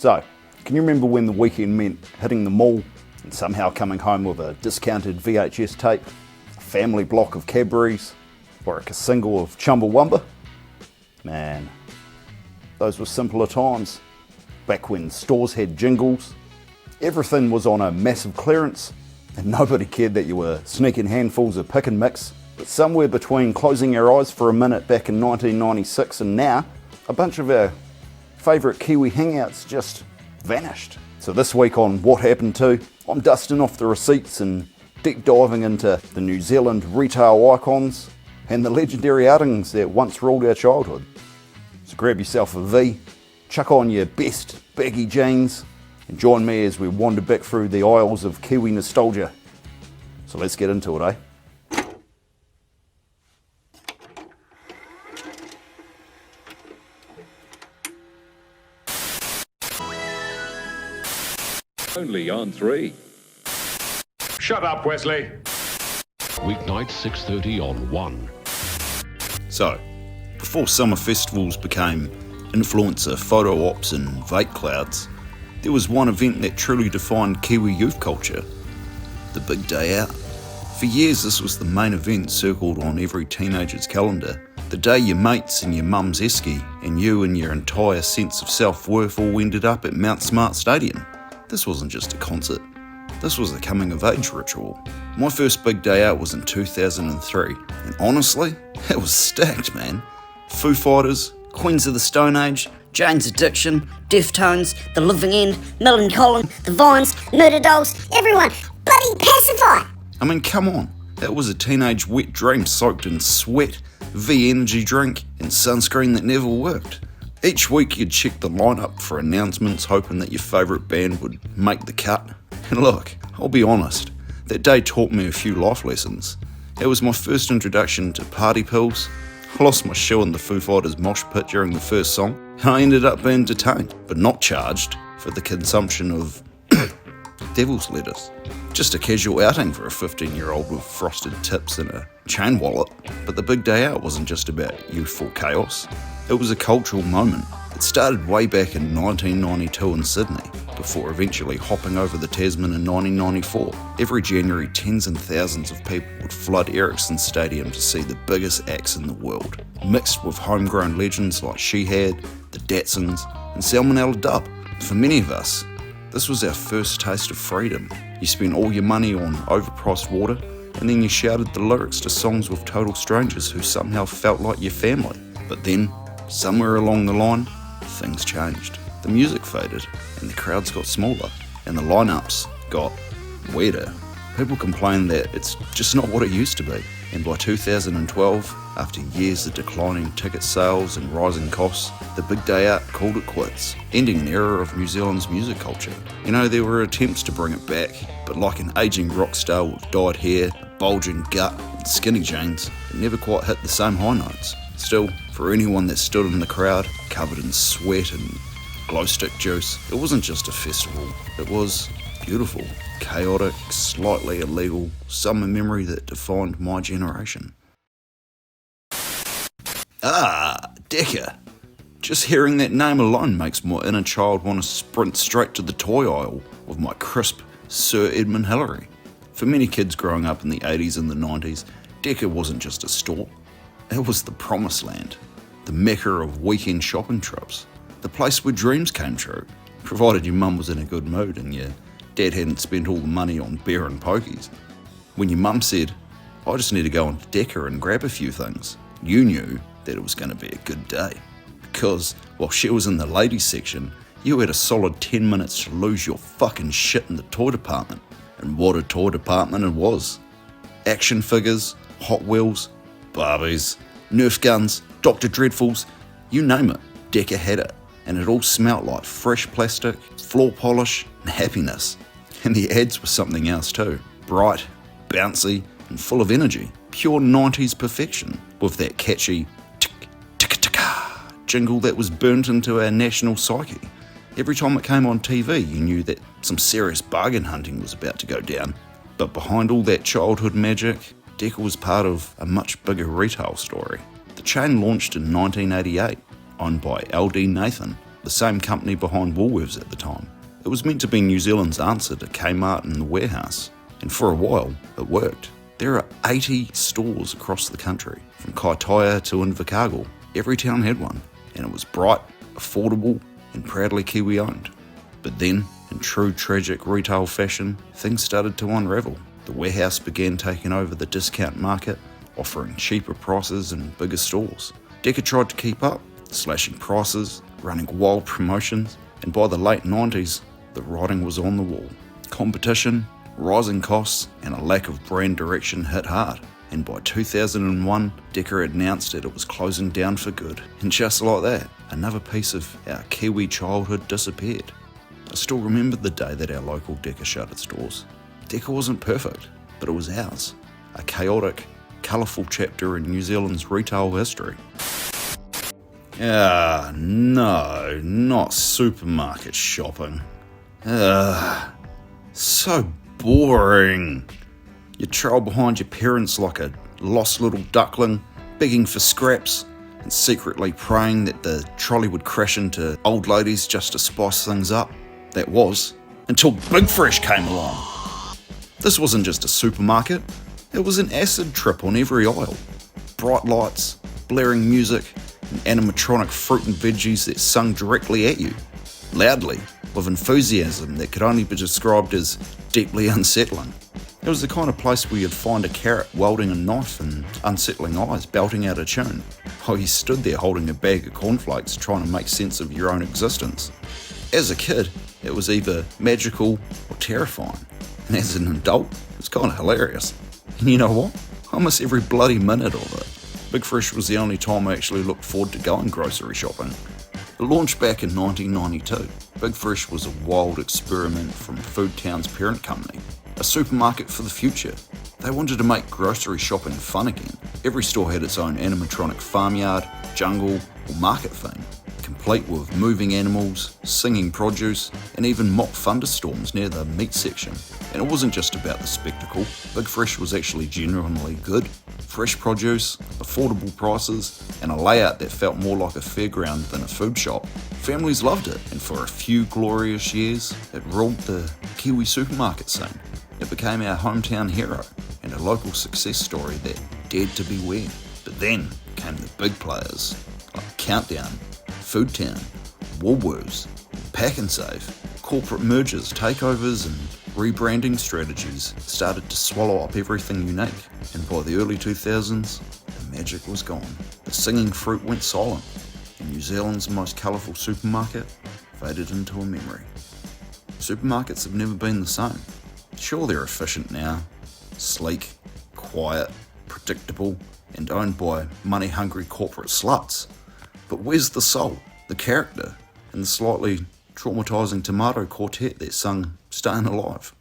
So, can you remember when the weekend meant hitting the mall and somehow coming home with a discounted VHS tape, a family block of Cadbury's, or a single of Chumbawamba? Man, those were simpler times. Back when stores had jingles, everything was on a massive clearance, and nobody cared that you were sneaking handfuls of pick and mix. But somewhere between closing our eyes for a minute back in 1996 and now, a bunch of our favourite Kiwi hangouts just vanished. So this week on What Happened To, I'm dusting off the receipts and deep diving into the New Zealand retail icons and the legendary outings that once ruled our childhood. So grab yourself a V, chuck on your best baggy jeans, and join me as we wander back through the aisles of Kiwi nostalgia. So let's get into it, eh? Only on 3. Shut up, Wesley. Weeknight 6:30 on 1. So, before summer festivals became influencer photo ops and vape clouds, there was one event that truly defined Kiwi youth culture: the big day out. For years this was the main event circled on every teenager's calendar. The day your mates and your mum's esky and you and your entire sense of self-worth all ended up at Mount Smart Stadium. This wasn't just a concert, this was a coming of age ritual. My first big day out was in 2003, and honestly, it was stacked, man. Foo Fighters, Queens of the Stone Age, Jane's Addiction, Deftones, The Living End, Millencolin, The Vines, Murder Dolls, everyone, bloody Pacify! I mean, come on, that was a teenage wet dream soaked in sweat, V energy drink, and sunscreen that never worked. Each week you'd check the lineup for announcements hoping that your favourite band would make the cut. And look, I'll be honest, that day taught me a few life lessons. It was my first introduction to party pills. I lost my shoe in the Foo Fighters mosh pit during the first song, and I ended up being detained, but not charged, for the consumption of devil's lettuce. Just a casual outing for a 15-year-old with frosted tips and a chain wallet. But the big day out wasn't just about youthful chaos. It was a cultural moment. It started way back in 1992 in Sydney, before eventually hopping over the Tasman in 1994. Every January, tens and thousands of people would flood Ericsson Stadium to see the biggest acts in the world, mixed with homegrown legends like Shehad, the Datsuns, and Salmonella Dub. For many of us, this was our first taste of freedom. You spent all your money on overpriced water, and then you shouted the lyrics to songs with total strangers who somehow felt like your family. But then, somewhere along the line, things changed. The music faded, and the crowds got smaller, and the lineups got weirder. People complain that it's just not what it used to be. And by 2012, after years of declining ticket sales and rising costs, the big day out called it quits, ending an era of New Zealand's music culture. You know, there were attempts to bring it back, but like an aging rock star with dyed hair, a bulging gut, and skinny jeans, it never quite hit the same high notes. Still, for anyone that stood in the crowd, covered in sweat and glow stick juice, it wasn't just a festival, it was beautiful, chaotic, slightly illegal, summer memory that defined my generation. Deka. Just hearing that name alone makes my inner child want to sprint straight to the toy aisle with my crisp Sir Edmund Hillary. For many kids growing up in the 80s and the 90s, Deka wasn't just a store, it was the promised land, the mecca of weekend shopping trips, the place where dreams came true, provided your mum was in a good mood and your dad hadn't spent all the money on beer and pokies. When your mum said, "I just need to go onto Deka and grab a few things," you knew that it was going to be a good day. Because while she was in the ladies section, you had a solid 10 minutes to lose your fucking shit in the toy department. And what a toy department it was. Action figures, Hot Wheels, Barbies, Nerf guns, Dr. Dreadfuls, you name it, Deka had it. And it all smelt like fresh plastic, floor polish, and happiness. And the ads were something else too. Bright, bouncy, and full of energy. Pure 90s perfection. With that catchy tick-tick-tick-a jingle that was burnt into our national psyche. Every time it came on TV, you knew that some serious bargain hunting was about to go down. But behind all that childhood magic, Deka was part of a much bigger retail story. The chain launched in 1988, owned by LD Nathan, the same company behind Woolworths at the time. It was meant to be New Zealand's answer to Kmart and the Warehouse, and for a while, it worked. There are 80 stores across the country, from Kaitaia to Invercargill. Every town had one, and it was bright, affordable, and proudly Kiwi owned. But then, in true tragic retail fashion, things started to unravel. The Warehouse began taking over the discount market, offering cheaper prices and bigger stores. Deka tried to keep up, slashing prices, running wild promotions, and by the late 90s, the writing was on the wall. Competition, rising costs, and a lack of brand direction hit hard. And by 2001, Deka announced that it was closing down for good. And just like that, another piece of our Kiwi childhood disappeared. I still remember the day that our local Deka shut its doors. Deka wasn't perfect, but it was ours. A chaotic, colourful chapter in New Zealand's retail history. No, not supermarket shopping. So boring. You trail behind your parents like a lost little duckling, begging for scraps and secretly praying that the trolley would crash into old ladies just to spice things up. That was, until Big Fresh came along. This wasn't just a supermarket, it was an acid trip on every aisle. Bright lights, blaring music, and animatronic fruit and veggies that sung directly at you, loudly, with enthusiasm that could only be described as deeply unsettling. It was the kind of place where you'd find a carrot wielding a knife and unsettling eyes belting out a tune, while you stood there holding a bag of cornflakes trying to make sense of your own existence. As a kid, it was either magical or terrifying, and as an adult, it was kind of hilarious. And you know what? I miss every bloody minute of it. Big Fresh was the only time I actually looked forward to going grocery shopping. It launched back in 1992. Big Fresh was a wild experiment from Food Town's parent company, a supermarket for the future. They wanted to make grocery shopping fun again. Every store had its own animatronic farmyard, jungle, or market theme, complete with moving animals, singing produce, and even mock thunderstorms near the meat section. And it wasn't just about the spectacle. Big Fresh was actually genuinely good. Fresh produce, affordable prices, and a layout that felt more like a fairground than a food shop. Families loved it, and for a few glorious years, it ruled the Kiwi supermarket scene. It became our hometown hero, and a local success story that dared to be weird. But then came the big players, like Countdown, Food Town, Woolworths, Pack and Save. Corporate mergers, takeovers, and rebranding strategies started to swallow up everything unique, and by the early 2000s, the magic was gone. The singing fruit went silent, and New Zealand's most colourful supermarket faded into a memory. Supermarkets have never been the same. Sure, they're efficient now, sleek, quiet, predictable, and owned by money-hungry corporate sluts. But where's the soul, the character, and the slightly traumatising tomato quartet that sung Staying Alive?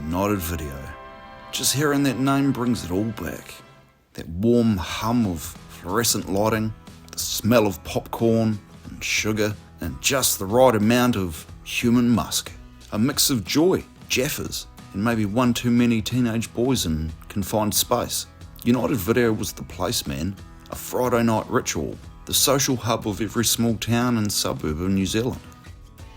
United Video. Just hearing that name brings it all back. That warm hum of fluorescent lighting, the smell of popcorn and sugar, and just the right amount of human musk. A mix of joy, jaffers, and maybe one too many teenage boys in confined space. United Video was the place, man. A Friday night ritual, the social hub of every small town and suburb of New Zealand.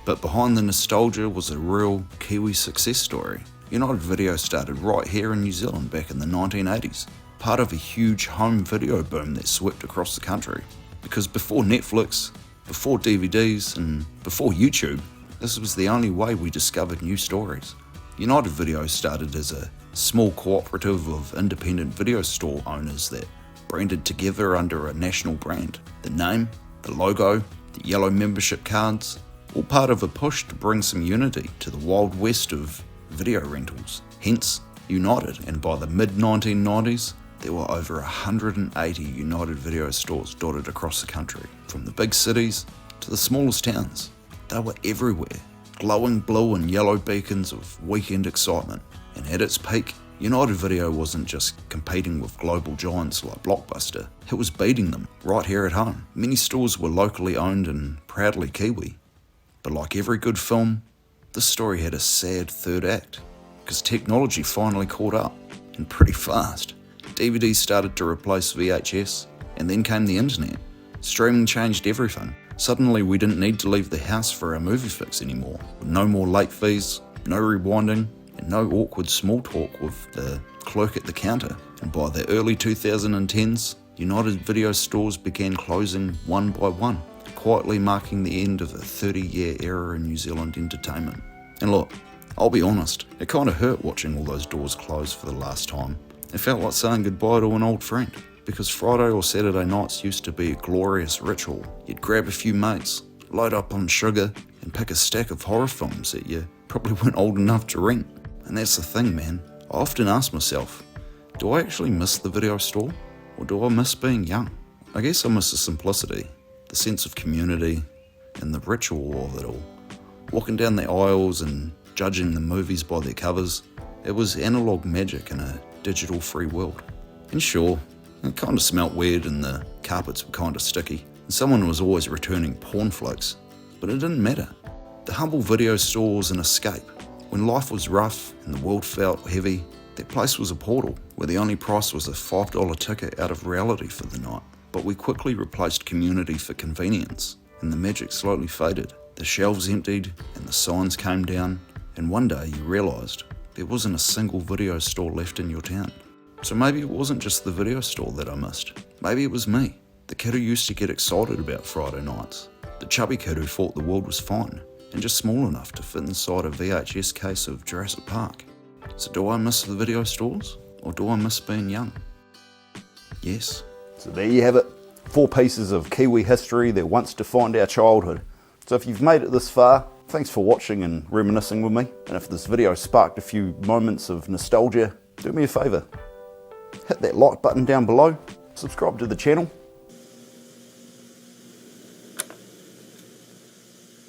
But behind the nostalgia was a real Kiwi success story. United Video started right here in New Zealand back in the 1980s, part of a huge home video boom that swept across the country. Because before Netflix, before DVDs, and before YouTube, this was the only way we discovered new stories. United Video started as a small cooperative of independent video store owners that branded together under a national brand. The name, the logo, the yellow membership cards, all part of a push to bring some unity to the wild west of video rentals, hence United. And by the mid-1990s, there were over 180 United Video stores dotted across the country, from the big cities to the smallest towns. They were everywhere, glowing blue and yellow beacons of weekend excitement. And at its peak, United Video wasn't just competing with global giants like Blockbuster, it was beating them right here at home. Many stores were locally owned and proudly Kiwi. But like every good film, this story had a sad third act, because technology finally caught up, and pretty fast. DVDs started to replace VHS, and then came the internet. Streaming changed everything. Suddenly we didn't need to leave the house for our movie fix anymore. No more late fees, no rewinding, and no awkward small talk with the clerk at the counter. And by the early 2010s, United Video stores began closing one by one, quietly marking the end of a 30-year era in New Zealand entertainment. And look, I'll be honest, it kind of hurt watching all those doors close for the last time. It felt like saying goodbye to an old friend, because Friday or Saturday nights used to be a glorious ritual. You'd grab a few mates, load up on sugar, and pick a stack of horror films that you probably weren't old enough to rent. And that's the thing, man. I often ask myself, do I actually miss the video store? Or do I miss being young? I guess I miss the simplicity, the sense of community, and the ritual of it all. Walking down the aisles and judging the movies by their covers, it was analog magic in a digital-free world. And sure, it kind of smelt weird and the carpets were kind of sticky, and someone was always returning porn flicks, but it didn't matter. The humble video store was an escape. When life was rough and the world felt heavy, that place was a portal, where the only price was a $5 ticket out of reality for the night. But we quickly replaced community for convenience, and the magic slowly faded. The shelves emptied, and the signs came down, and one day you realised there wasn't a single video store left in your town. So maybe it wasn't just the video store that I missed. Maybe it was me, the kid who used to get excited about Friday nights, the chubby kid who thought the world was fine, and just small enough to fit inside a VHS case of Jurassic Park. So do I miss the video stores, or do I miss being young? Yes. So there you have it, 4 pieces of Kiwi history that once defined our childhood. So if you've made it this far, thanks for watching and reminiscing with me. And if this video sparked a few moments of nostalgia, do me a favour. Hit that like button down below, subscribe to the channel,